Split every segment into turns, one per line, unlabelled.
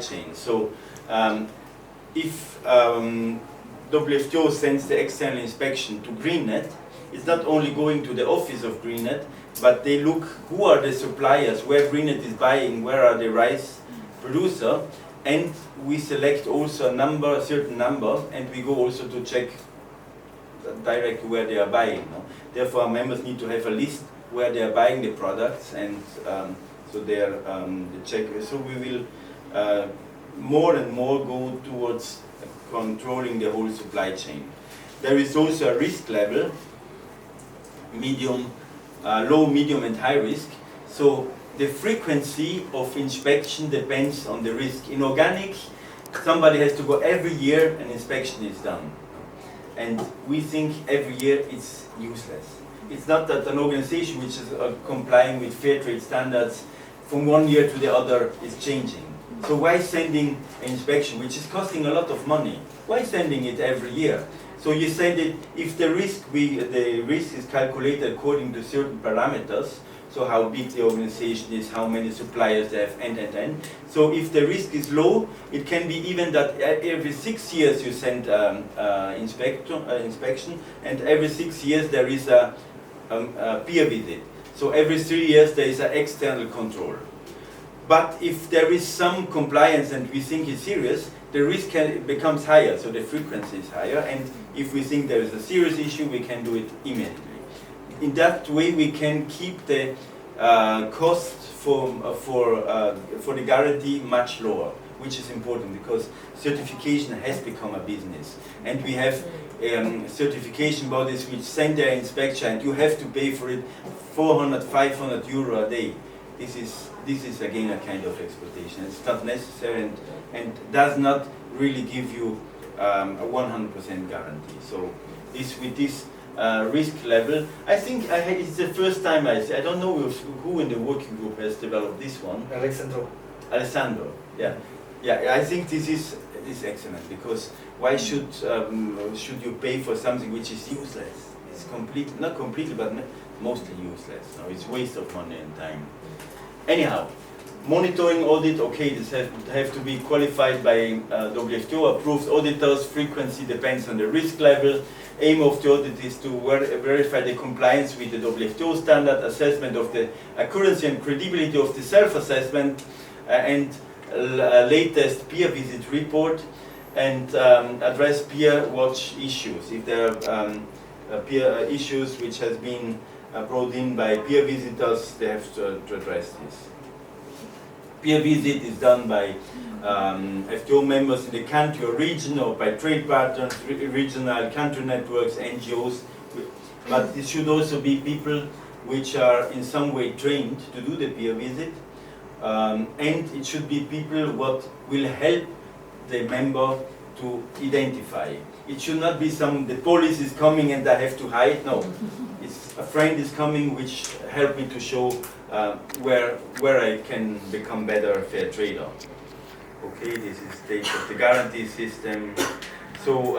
chain. So if WFTO sends the external inspection to GreenNet, it's not only going to the office of GreenNet, but they look who are the suppliers, where GreenNet is buying, where are the rice producer, and we select also a certain number, and we go also to check directly where they are buying. No? Therefore, our members need to have a list where they are buying the products, and so they are the check. So we will more and more go towards controlling the whole supply chain. There is also a risk level, medium, low, medium, and high risk. So the frequency of inspection depends on the risk. In organic, somebody has to go every year, an inspection is done. And we think every year it's useless. It's not that an organization which is complying with fair trade standards from one year to the other is changing. So why sending an inspection, which is costing a lot of money? Why sending it every year? So you said that if the risk is calculated according to certain parameters, so how big the organization is, how many suppliers they have, and. So if the risk is low, it can be even that every 6 years you send inspection, and every 6 years there is a peer visit. So every 3 years there is an external control. But if there is some compliance and we think it's serious, the risk becomes higher, so the frequency is higher, and if we think there is a serious issue, we can do it immediately. In that way, we can keep the cost for the guarantee much lower, which is important because certification has become a business, and we have certification bodies which send their inspection, and you have to pay for it 400, 500 euro a day. This is again a kind of exploitation. It's not necessary and does not really give you a 100% guarantee. So with this risk level, I think it's the first time I don't know who in the working group has developed this one. Alessandro, yeah. I think this is excellent, because why should you pay for something which is useless? It's not completely, but mostly useless. No, it's waste of money and time. Anyhow, monitoring audit, okay, this have to be qualified by WFTO approved auditors. Frequency depends on the risk level. Aim of the audit is to verify the compliance with the WFTO standard, assessment of the accuracy and credibility of the self-assessment, and latest peer visit report, and address peer watch issues. If there are peer issues which has been brought in by peer visitors, they have to address this. Peer visit is done by FTO members in the country or region, or by trade partners, regional country networks, NGOs. But it should also be people which are in some way trained to do the peer visit, and it should be people what will help the member to identify. It should not be the police is coming and I have to hide. No, it's a friend is coming which help me to show where I can become better fair trader. Okay, this is state of the guarantee system. So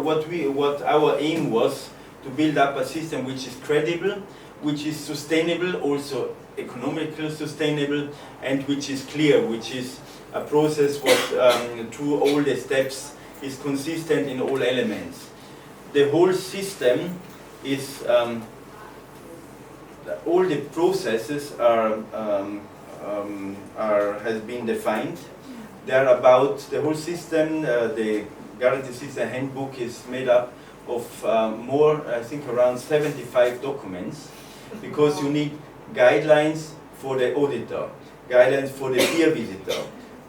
what our aim was to build up a system which is credible, which is sustainable, also economically sustainable, and which is clear, which is a process what through all the steps is consistent in all elements. The whole system is all the processes has been defined. They are about the whole system. The guarantee system handbook is made up of I think around 75 documents, because you need guidelines for the auditor, guidelines for the peer visitor,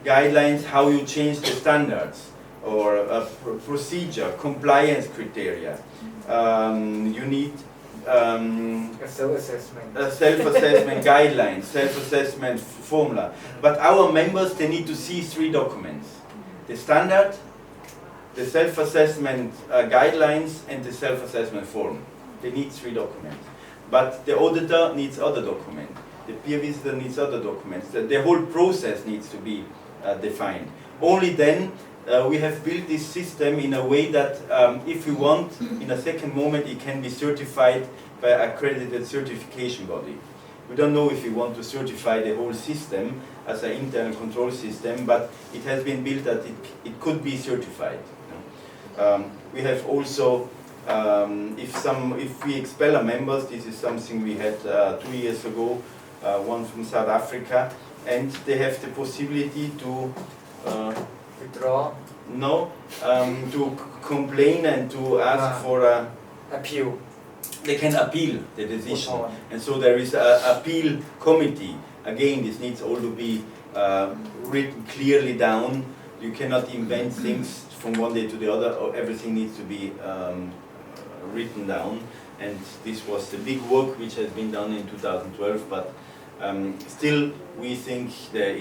guidelines how you change the standards, or a procedure, compliance criteria. You need a self-assessment guidelines, self-assessment formula. But our members, they need to see 3 documents: the standard, the self-assessment guidelines, and the self-assessment form. They need 3 documents. But the auditor needs other documents. The peer visitor needs other documents. The whole process needs to be defined. Only then we have built this system in a way that if we want, in a second moment, it can be certified by accredited certification body. We don't know if we want to certify the whole system as an internal control system, but it has been built that it could be certified. We have also, if we expel our members, this is something we had 2 years ago, one from South Africa, and they have the possibility to
withdraw,
no, to complain and to ask for a
appeal.
They can appeal the decision, and so there is an appeal committee. Again, this needs all to be written clearly down. You cannot invent things from one day to the other, or everything needs to be written down. And this was the big work which has been done in 2012, but still we think that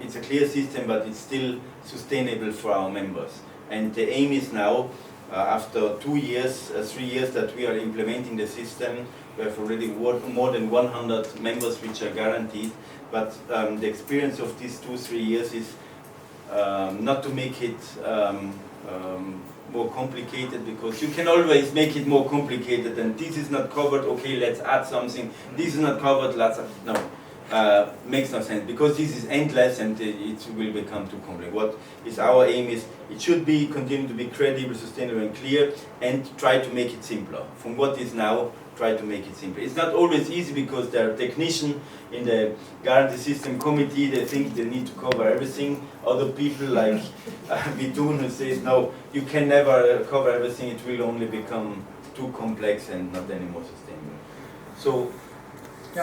it's a clear system, but it's still sustainable for our members. And the aim is now, after 2 years, 3 years that we are implementing the system, we have already more than 100 members which are guaranteed, but the experience of these 2-3 years is not to make it more complicated, because you can always make it more complicated, and this is not covered, okay, let's add something, this is not covered, let's add, no. Makes no sense, because this is endless and it will become too complex. What is our aim is it should be continue to be credible, sustainable and clear, and try to make it simpler. From what is now, try to make it simpler. It's not always easy, because there are technicians in the guarantee system committee, they think they need to cover everything. Other people like Vidun, who says no, you can never cover everything, it will only become too complex and not anymore sustainable. So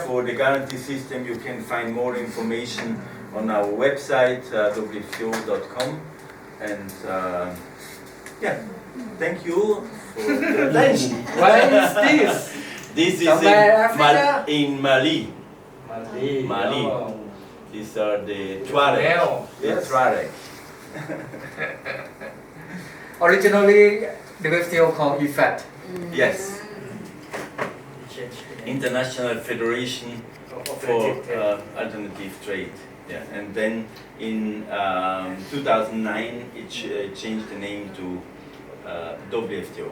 for the guarantee system, you can find more information on our website, wfo.com. And yeah, thank you for your attention.
Where is this?
This is in Mali. Mali.
Oh.
These are the Tuareg.
Yes.
Tuareg.
Originally, the WTO called IFAT.
Yes. International Federation for Alternative Trade. Yeah, and then in 2009 it changed the name to WTO.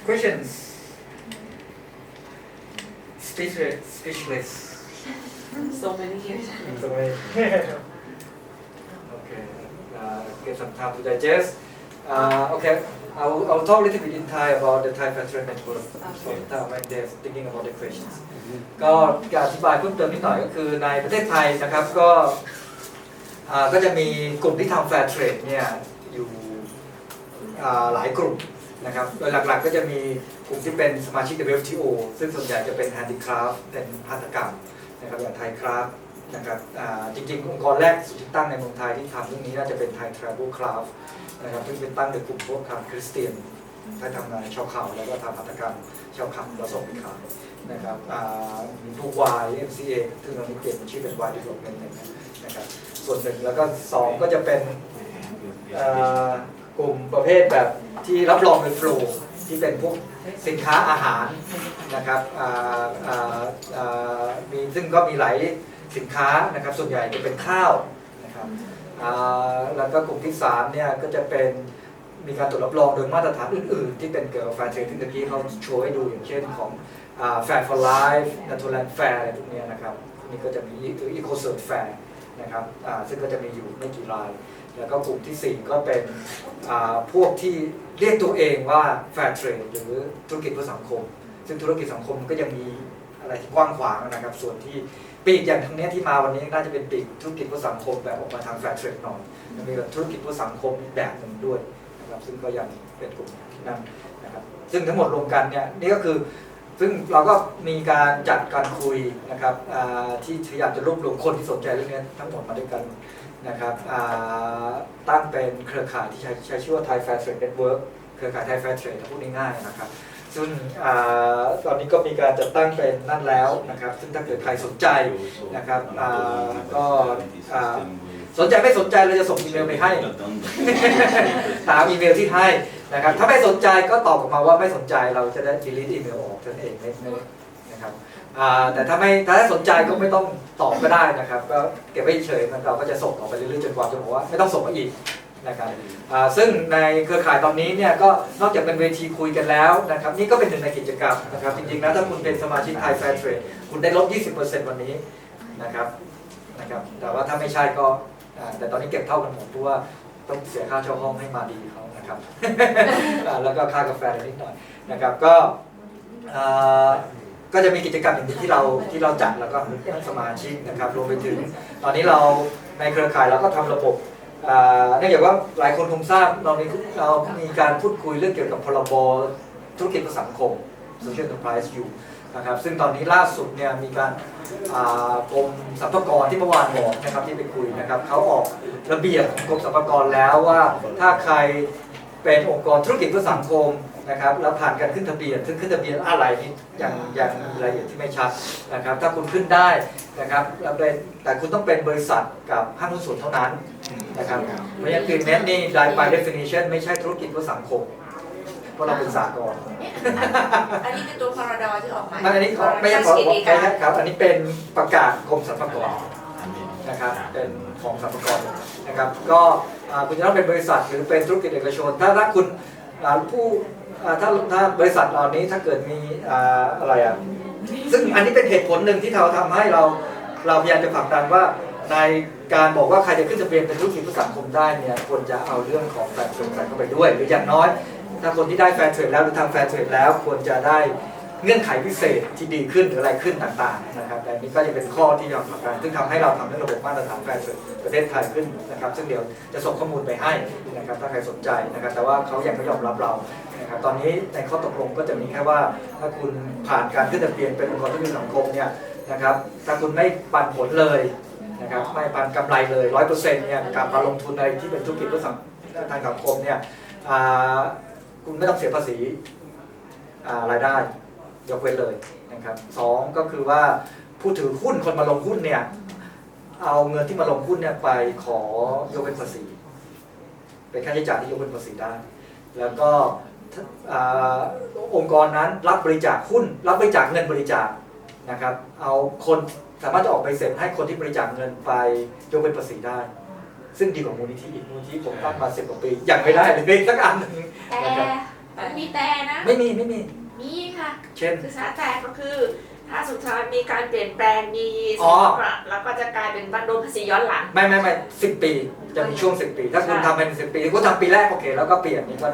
Questions? Speechless.
So many years.
Okay, give some time to digest. Okay, I'll talk a little bit in Thai about the Thai Patriot Network when they're thinking about the questions. ก็การอธิบายเพิ่มเติมนิดหน่อยก็คือในประเทศไทยนะครับก็จะมีกลุ่มที่ทำ Fair Trade เนี่ยอยู่หลายกลุ่มนะครับโดยหลักๆก็จะมีกลุ่มที่เป็นสมาชิก WTO ซึ่งส่วนใหญ่จะเป็น Handicraft เป็นหัตถกรรมนะครับอย่างไทยคราฟนะครับจริงๆองค์กรแรกสุดที่ตั้งในเมืองไทยที่ทำเรื่องนี้น่าจะเป็นไทย Tribal Craft นะครับซึ่งเป็นตั้งโดยกลุ่มพวกคริสเตียนที่ทำงานชาวเขาแล้วก็ทำหัตถกรรมชาวเขาแล้วส่งไปขายนะครับมีพวก Y MCA ซึ่งตอนนี้เปลี่ยนเป็นชื่อเป็น Y Development นะครับส่วนหนึ่งแล้วก็2ก็จะเป็นกลุ่มประเภทแบบที่รับรองโดยโฟลว์ที่เป็นพวกสินค้าอาหารนะครับมีซึ่งก็มีหลายสินค้านะครับส่วนใหญ่จะเป็นข้าวนะครับแล้วก็กลุ่มที่3เนี่ยก็จะเป็นมีการตรวจรับรองโดยมาตรฐานอื่นๆที่เป็นเกี่ยวกับแฟร์เทรดที่เมื่อกี้เขาโชว์ให้ดูอย่างเช่นของFair for Life Natural Fair อะไรพวกนี้นะครับนี่ก็จะมี Ecocert Fair นะครับซึ่งก็จะมีอยู่ไม่กี่รายแล้วก็กลุ่มที่4ก็เป็นพวกที่เรียกตัวเองว่า Fair Trade หรือธุรกิจเพื่อสังคมซึ่งธุรกิจสังคมก็ยังมีอะไรที่กว้างขวางนะครับส่วนที่ปีกอย่างตรงนี้ที่มาวันนี้น่าจะเป็นปีกธุรกิจเพื่อสังคมแบบออกมาทาง Fair Trade หน่อยมีแบบธุรกิจเพื่อสังคมแบบหนึ่งด้วยนะครับซึ่งก็ยังเป็นกลุ่มที่นั่นนะครับซึ่งทั้งหมดรวมกันเนี่ยนี่ก็คือซึ่งเราก็มีการจัดการคุยนะครับที่พยายามจะรวบรวมคนที่สนใจเรื่องนี้ทั้งหมดมาด้วยกันนะครับตั้งเป็นเครือข่ายที่ใช้ชื่อว่า Thai Fair Trade Network เครือข่าย Thai Fair Trade พูดง่ายๆนะครับซึ่งตอนนี้ก็มีการจัดตั้งเป็นนั่นแล้วนะครับซึ่งถ้าเกิดใครสนใจนะครับก็สนใจไม่สนใจเราจะส่งอีเมลไปให้ ตามอีเมลที่ให้นะครับถ้าไม่สนใจก็ตอบออกมาว่าไม่สนใจเราจะได้ delete อีเมลออกนั่นเองนะครับแต่ถ้าสนใจก็ไม่ต้องตอบก็ได้นะครับก็เก็บไว้เฉยๆเราก็จะส่งต่อไปเรื่อยๆจนกว่าจะบอกว่าไม่ต้องส่งมาอีกนะครับซึ่งในเครือข่ายตอนนี้เนี่ยก็นอกจากเป็นเวทีคุยกันแล้วนะครับนี่ก็เป็นหนึ่งในกิจกรรมนะครับจริงๆแล้วถ้าคุณเป็นสมาชิก Thai Fair Trade คุณได้ลด 20% วันนี้ นะครับแต่ว่าถ้าไม่ใช่ก็แต่ตอนนี้เก็บเท่ากันหมดเพราะว่าต้องเสียค่าเช่าห้องให้มาดีเขานะครับ แล้วก็ค่ากาแฟนิดหน่อยนะครับก็จะมีกิจกรรมอย่างที่เราจัดแล้วก็สมาชิกนะครับรวมไปถึงตอนนี้เราในเครือข่ายเราก็ทำระบบเนื่องจากว่าหลายคนคงทราบเรามีการพูดคุยเรื่องเกี่ยวกับพรบธุรกิจและสังคม Social Enterprise อยู่นะครับซึ่งตอนนี้ล่าสุดเนี่ยมีการกรมสรรพากรที่เมื่อวานบอกนะครับที่ไปคุยนะครับเขาออกระเบียบกรมสรรพากรแล้วว่าถ้าใครเป็นองค์กรธุรกิจเพื่อสังคมนะครับแล้วผ่านการขึ้นทะเบียนซึ่งขึ้นทะเบียนอะไรนี่ยังมีรายละเอียดที่ไม่ชัดนะครับถ้าคุณขึ้นได้นะครับแต่คุณต้องเป็นบริษัทกับห้างหุ้นส่วนเท่านั้นนะครับเพราะฉะนั้นคือเน้นนี่ by definition ไม่ใช่ธุรกิจเพื่อสังคมเพราะเราเป็นสากล
อันนี้เป็นตัวพรดที่ออกมา
อันนี้ไม่ใช่ครับอันนี้เป็นประกาศกรมสรรพากรนะครับเป็นของสรรพากรนะครับก็คุณจะต้องเป็นบริษัทหรือเป็นธุรกิจเอกชนถ้าคุณถ้าบริษัทเหล่านี้ถ้าเกิดมีอะไรซึ่งอันนี้เป็นเหตุผลหนึ่งที่เราทำให้เราพยายามจะผลักดันว่าในการบอกว่าใครจะขึ้นทะเบียนเป็นธุรกิจเพื่อสังคมได้เนี่ยควรจะเอาเรื่องของแฟร์เทรดใส่เข้าไปด้วยหรืออย่างน้อยถ้าคนที่ได้แฟร์เทรดแล้วหรือทำแฟร์เทรดแล้วควรจะได้เงื่อนไขพิเศษที่ดีขึ้นหรืออะไรขึ้นต่างๆนะครับแต่นี้ก็จะเป็นข้อที่เราผลักดันซึ่งทำให้เราทำให้ระบบมาตรฐานแฟร์เทรดประเทศไทยขึ้นนะครับซึ่งเดี๋ยวจะส่งข้อมูลไปให้นะครับถ้าใครสนใจนะครับแต่ว่าเขายังไม่ยอมรับเรานะครับตอนนี้ในข้อตกลงก็จะมีแค่ว่าถ้าคุณผ่านการขึ้นทะเบียนเป็นองค์กรธุรกิจสังคมเนี่ยนะครับถ้าคุณไม่ปันผลเลยนะครับไม่ปันกำไรเลย 100% เนี่ยการมาลงทุนในที่เป็นธุรกิจเพื่อทางสังคมเนี่ยคุณไม่ต้องเสียภาษีรายได้ยกเว้นเลยนะครับสองก็คือว่าผู้ถือหุ้นคนมาลงหุ้นเนี่ยเอาเงินที่มาลงหุ้นเนี่ยไปขอยกเว้นภาษีเป็นค่าใช้จ่ายที่ยกเว้นภาษีได้แล้วก็องค์กรนั้นรับบริจาคหุ้นรับบริจาคเงินบริจาคนะครับเอาคนสามารถจะออกใบเสร็จให้คนที่บริจาคเงินไปยกเว้นภาษีได้ซึ่งดีกว่ามูลนิธิอีกมูลนิธิผมตั้งมา10 กว่าปียังไม่ได้เลยสักอันนึงนะครับ
แต่มีแต่นะ
ไม่มี
มีค่ะ
เช่น
คือสาแต่ก็คือถ้าสุดท้ายมีการเปลี่ยนแปลงมีแล้วก็จะกลายเป็นโดนภาษีย้อนหลัง
ไม่10 ปีจะมีช่วง10 ปีถ้าคุณทำเป็น10 ปีคุณทำปีแรกโอเคแล้วก็เปลี่ยนนี่ก็